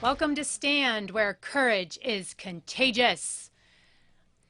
Welcome to Stand, where courage is contagious.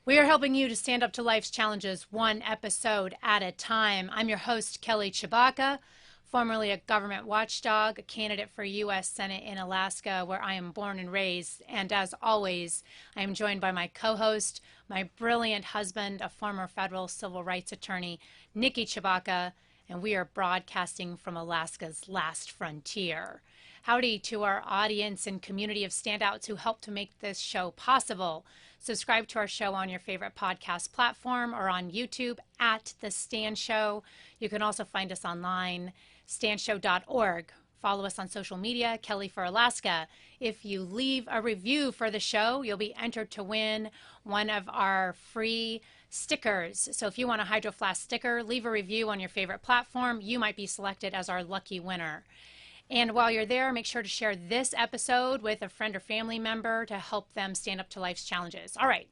We are helping you to stand up to life's challenges one episode at a time. I'm your host, Kelly Tshibaka, formerly a government watchdog, a candidate for U.S. Senate in Alaska, where I am born and raised. And as always, I am joined by my co-host, my brilliant husband, a former federal civil rights attorney, Nikki Tshibaka, and we are broadcasting from Alaska's last frontier. Howdy to our audience and community of standouts who helped to make this show possible. Subscribe to our show on your favorite podcast platform or on YouTube at The Stand Show. You can also find us online, standshow.org. Follow us on social media, Kelly for Alaska. If you leave a review for the show, you'll be entered to win one of our free stickers. So if you want a Hydro Flask sticker, leave a review on your favorite platform. You might be selected as our lucky winner. And while you're there, make sure to share this episode with a friend or family member to help them stand up to life's challenges. All right,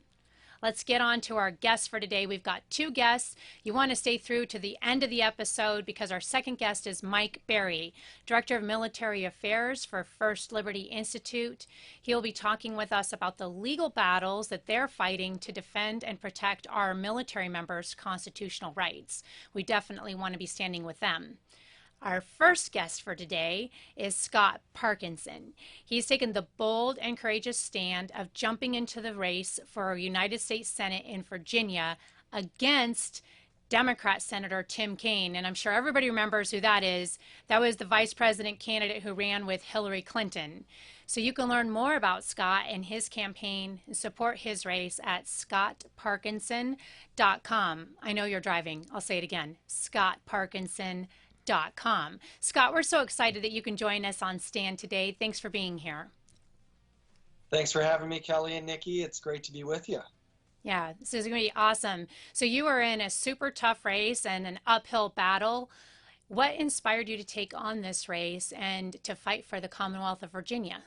let's get on to our guests for today. We've got two guests. You want to stay through to the end of the episode because our second guest is Mike Berry, Director of Military Affairs for First Liberty Institute. He'll be talking with us about the legal battles that they're fighting to defend and protect our military members' constitutional rights. We definitely want to be standing with them. Our first guest for today is Scott Parkinson. He's taken the bold and courageous stand of jumping into the race for a United States Senate in Virginia against Democrat Senator Tim Kaine. And I'm sure everybody remembers who that is. That was the vice president candidate who ran with Hillary Clinton. So you can learn more about Scott and his campaign and support his race at scottparkinson.com. I know you're driving. I'll say it again, scottparkinson.com. Scott, we're so excited that you can join us on Stand today. Thanks for being here. Thanks for having me, Kelly and Nikki. It's great to be with you. Yeah, this is going to be awesome. So you were in a super tough race and an uphill battle. What inspired you to take on this race and to fight for the Commonwealth of Virginia?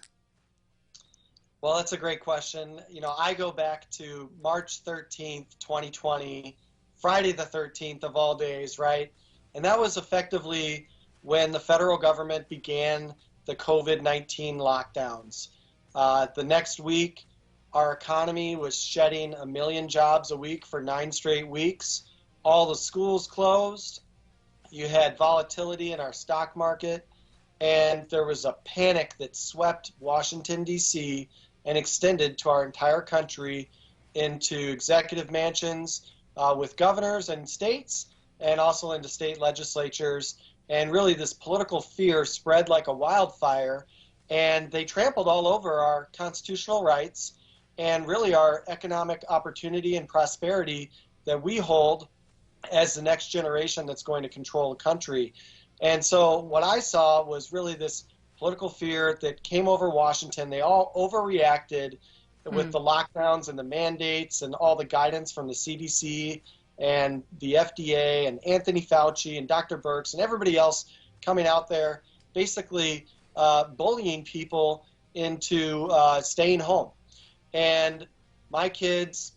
Well, that's a great question. You know, I go back to March 13th, 2020, Friday the 13th of all days, right? And that was effectively when the federal government began the COVID-19 lockdowns. The next week, our economy was shedding 1 million jobs a week for 9 straight weeks. All the schools closed. You had volatility in our stock market. And there was a panic that swept Washington, D.C. and extended to our entire country into executive mansions with governors and states, and also into state legislatures. And really this political fear spread like a wildfire, and they trampled all over our constitutional rights and really our economic opportunity and prosperity that we hold as the next generation that's going to control the country. And so what I saw was really this political fear that came over Washington. They all overreacted with the lockdowns and the mandates and all the guidance from the CDC and the FDA and Anthony Fauci and Dr. Birx and everybody else coming out there basically bullying people into staying home. And my kids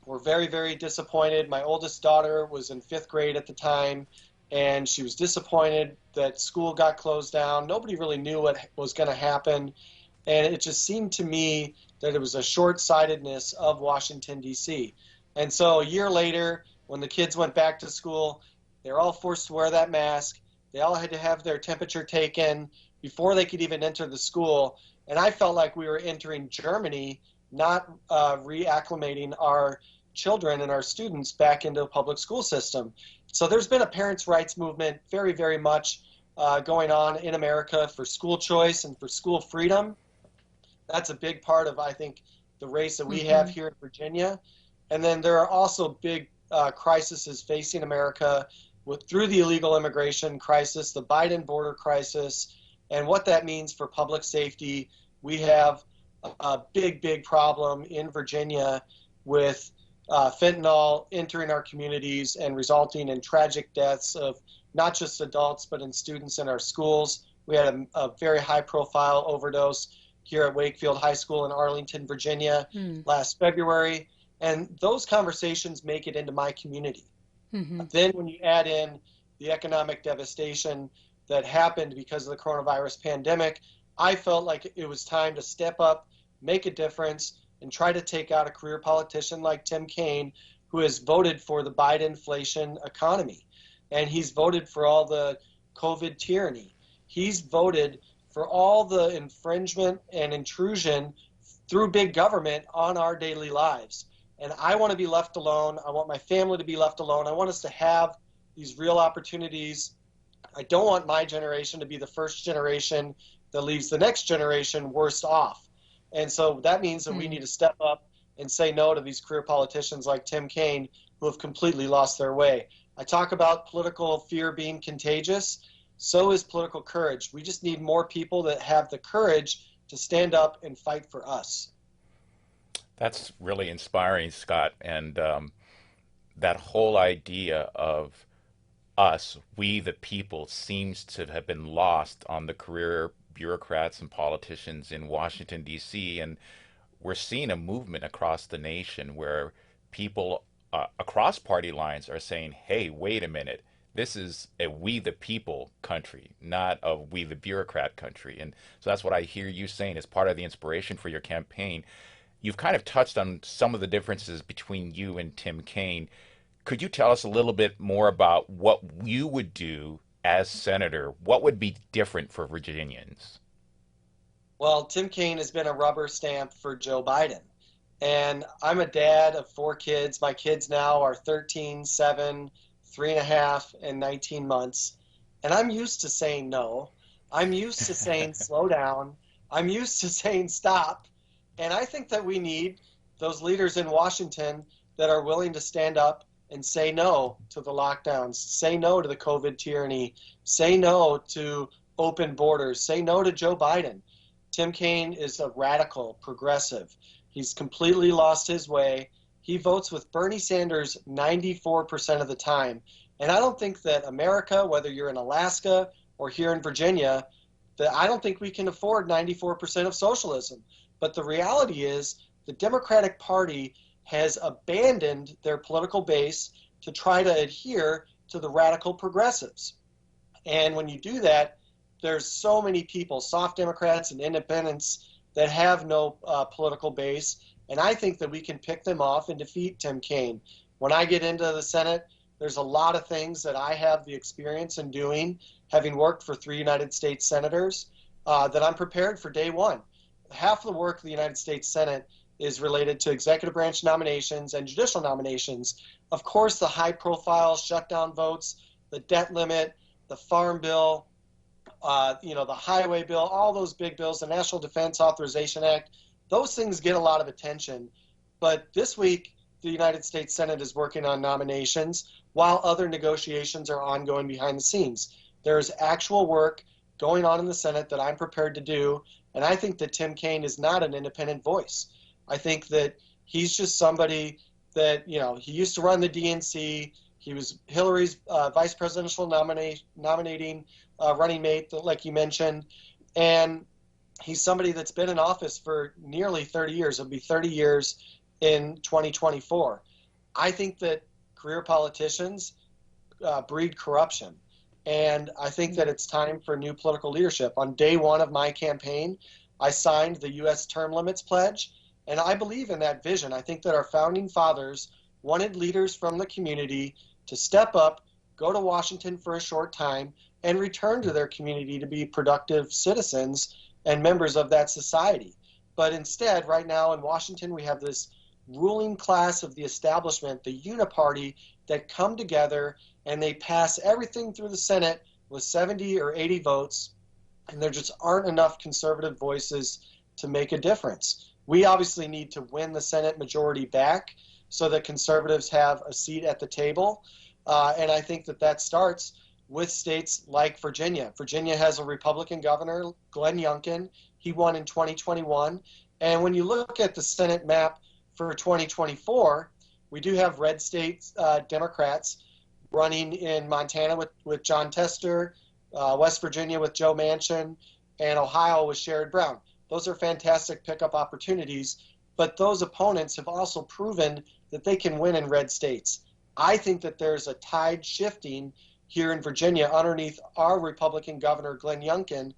were very, very disappointed. My oldest daughter was in 5th grade at the time, and she was disappointed that school got closed down. Nobody really knew what was going to happen. And it just seemed to me that it was a short-sightedness of Washington, D.C. And so a year later, when the kids went back to school, they were all forced to wear that mask. They all had to have their temperature taken before they could even enter the school. And I felt like we were entering Germany, not reacclimating our children and our students back into the public school system. So there's been a parents' rights movement very, very much going on in America for school choice and for school freedom. That's a big part of, I think, the race that we have here in Virginia. And then there are also big crises facing America through the illegal immigration crisis, the Biden border crisis, and what that means for public safety. We have a big, big problem in Virginia with fentanyl entering our communities and resulting in tragic deaths of not just adults, but in students in our schools. We had a very high-profile overdose here at Wakefield High School in Arlington, Virginia last February. And those conversations make it into my community. Then when you add in the economic devastation that happened because of the coronavirus pandemic, I felt like it was time to step up, make a difference, and try to take out a career politician like Tim Kaine, who has voted for the Biden inflation economy. And he's voted for all the COVID tyranny. He's voted for all the infringement and intrusion through big government on our daily lives. And I want to be left alone. I want my family to be left alone. I want us to have these real opportunities. I don't want my generation to be the first generation that leaves the next generation worse off. And so that means that we need to step up and say no to these career politicians like Tim Kaine, who have completely lost their way. I talk about political fear being contagious. So is political courage. We just need more people that have the courage to stand up and fight for us. That's really inspiring, Scott. And that whole idea of us, we the people, seems to have been lost on the career bureaucrats and politicians in Washington, D.C. And we're seeing a movement across the nation where people across party lines are saying, hey, wait a minute. This is a we the people country, not a we the bureaucrat country. And so that's what I hear you saying as part of the inspiration for your campaign. You've kind of touched on some of the differences between you and Tim Kaine. Could you tell us a little bit more about what you would do as senator? What would be different for Virginians? Well, Tim Kaine has been a rubber stamp for Joe Biden. And I'm a dad of 4 kids. My kids now are 13, 7, 3.5, and 19 months. And I'm used to saying no. I'm used to saying slow down. I'm used to saying stop. And I think that we need those leaders in Washington that are willing to stand up and say no to the lockdowns, say no to the COVID tyranny, say no to open borders, say no to Joe Biden. Tim Kaine is a radical progressive. He's completely lost his way. He votes with Bernie Sanders 94% of the time. And I don't think that America, whether you're in Alaska or here in Virginia, that I don't think we can afford 94% of socialism. But the reality is the Democratic Party has abandoned their political base to try to adhere to the radical progressives. And when you do that, there's so many people, soft Democrats and independents, that have no political base. And I think that we can pick them off and defeat Tim Kaine. When I get into the Senate, there's a lot of things that I have the experience in doing, having worked for 3 United States senators, that I'm prepared for day one. Half of the work of the United States Senate is related to executive branch nominations and judicial nominations. Of course, the high-profile shutdown votes, the debt limit, the farm bill, the highway bill, all those big bills, the National Defense Authorization Act, those things get a lot of attention. But this week, the United States Senate is working on nominations while other negotiations are ongoing behind the scenes. There's actual work going on in the Senate that I'm prepared to do, and I think that Tim Kaine is not an independent voice. I think that he's just somebody that, he used to run the DNC. He was Hillary's vice presidential nominating running mate, like you mentioned. And he's somebody that's been in office for nearly 30 years. It'll be 30 years in 2024. I think that career politicians breed corruption. And I think that it's time for new political leadership. On day one of my campaign, I signed the U.S. Term Limits Pledge, and I believe in that vision. I think that our founding fathers wanted leaders from the community to step up, go to Washington for a short time, and return to their community to be productive citizens and members of that society. But instead, right now in Washington, we have this ruling class of the establishment, the uniparty, that come together and they pass everything through the Senate with 70 or 80 votes, and there just aren't enough conservative voices to make a difference. We obviously need to win the Senate majority back so that conservatives have a seat at the table, and I think that starts with states like Virginia. Virginia has a Republican governor, Glenn Youngkin. He won in 2021, and when you look at the Senate map for 2024, we do have red state Democrats running in Montana with John Tester, West Virginia with Joe Manchin, and Ohio with Sherrod Brown. Those are fantastic pickup opportunities, but those opponents have also proven that they can win in red states. I think that there's a tide shifting here in Virginia underneath our Republican governor, Glenn Youngkin,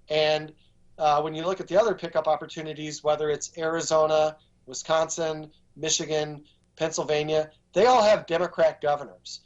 and when you look at the other pickup opportunities, whether it's Arizona, Wisconsin, Michigan, Pennsylvania, they all have Democrat governors.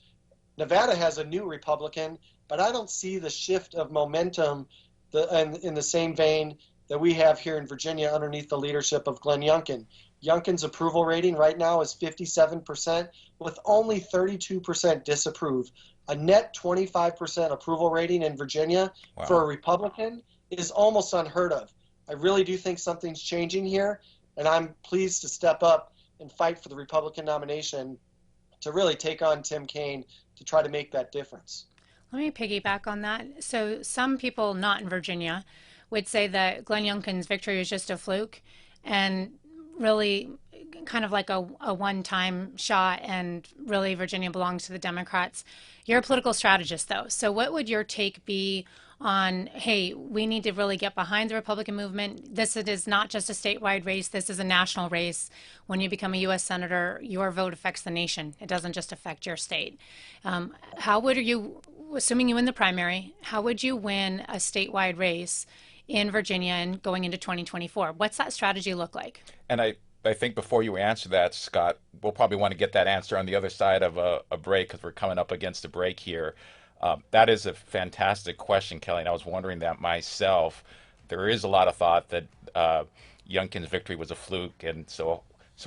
Nevada has a new Republican, but I don't see the shift of momentum in the same vein that we have here in Virginia underneath the leadership of Glenn Youngkin. Youngkin's approval rating right now is 57%, with only 32% disapprove. A net 25% approval rating in Virginia for a Republican is almost unheard of. I really do think something's changing here, and I'm pleased to step up and fight for the Republican nomination to really take on Tim Kaine to try to make that difference. Let me piggyback on that. So some people not in Virginia would say that Glenn Youngkin's victory was just a fluke and really kind of like a one-time shot, and really Virginia belongs to the Democrats. You're a political strategist, though. So what would your take be on, hey, we need to really get behind the Republican movement? This is not just a statewide race. This is a national race. When you become a U.S. Senator, your vote affects the nation. It doesn't just affect your state. How would you, assuming you win the primary, how would you win a statewide race in Virginia and going into 2024? What's that strategy look like? And I think before you answer that, Scott, we'll probably want to get that answer on the other side of a break, because we're coming up against a break here. That is a fantastic question, Kelly, and I was wondering that myself. There is a lot of thought that Youngkin's victory was a fluke, and so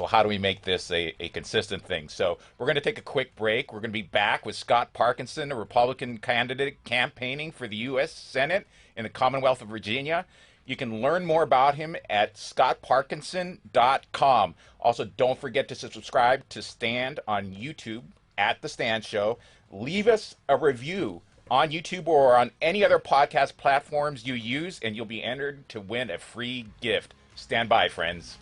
how do we make this a consistent thing? So we're going to take a quick break. We're going to be back with Scott Parkinson, a Republican candidate campaigning for the U.S. Senate in the Commonwealth of Virginia. You can learn more about him at scottparkinson.com. Also, don't forget to subscribe to Stand on YouTube at The Stand Show. Leave us a review on YouTube or on any other podcast platforms you use, and you'll be entered to win a free gift. Stand by, friends.